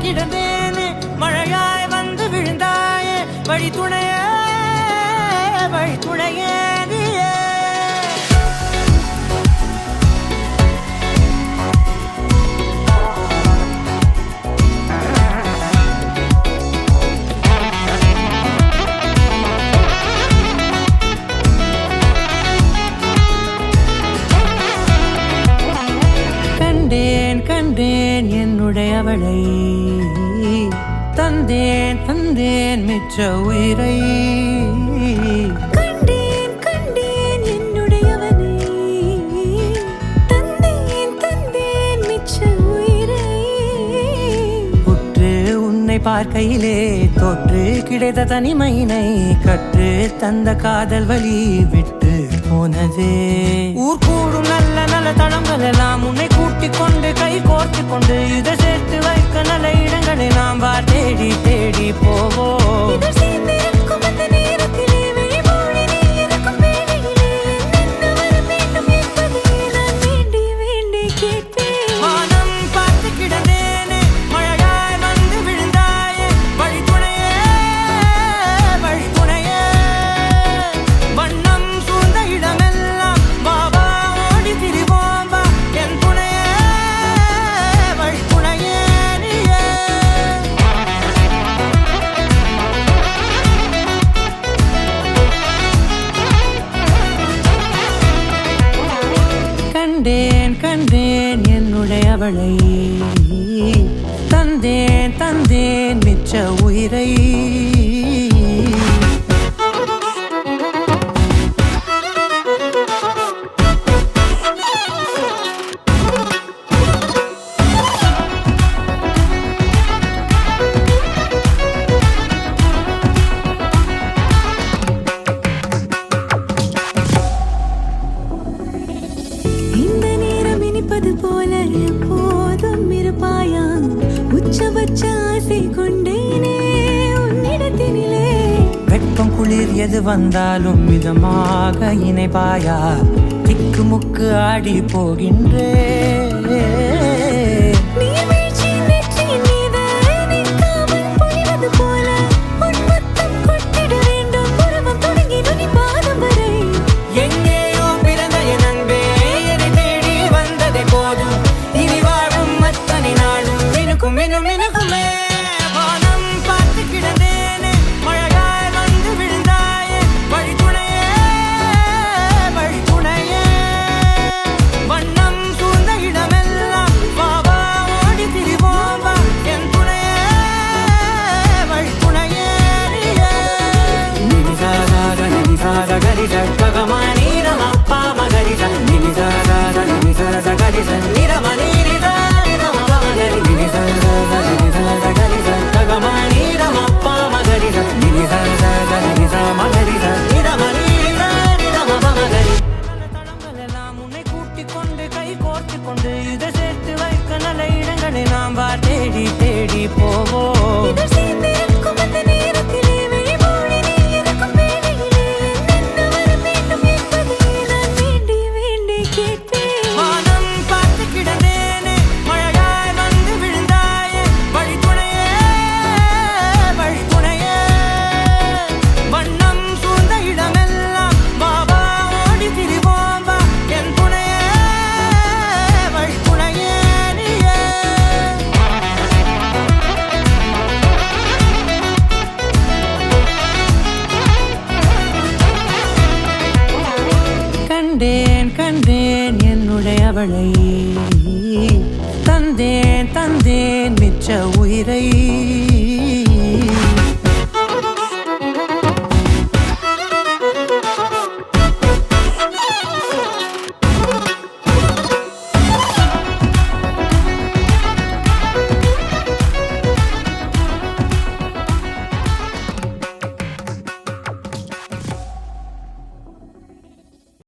கிடந்தேனே மழையாய் வந்து விழுந்தாயே வழி துணையே நீயே கண்டேன் என்னுடையவளை தந்தேன் மிச்ச உயிரை கண்டேன் என்னுடையவனை தந்தேன் மிச்ச உயிரை உற்று உன்னை பார்க்கையிலே தொற்று கிடைத்த தனிமையினை கற்று தந்த காதல் வழி விட்டு போனதே ஊர் கூடும் நல்ல நல்ல தளங்கள் எல்லாம் உன்னை கூட்டிக் கொண்டு கை கோர்த்து கொண்டு இதை சேர்த்து வைக்க நல்ல இடங்களை நாம் தேடி தேடி போவோம் கண்டேன் என்னுடையவளை தந்தேன் மிச்ச உயிரை போல எப்போதும் இருப்பாயா உச்சபட்ச ஆசை கொண்டேனே உன்னிடத்தினிலே வெப்பம் குளிர் எது வந்தாலும் மிதமாக இணைப்பாயா திக்கு முக்கு ஆடி போகின்றே இதை சேர்த்து வைக்க நல்ல இடங்களை நாம் தேடி தேடி போவோம் கண்டேன் என்னுடையவளை தந்தேன் மிச்ச உயிரை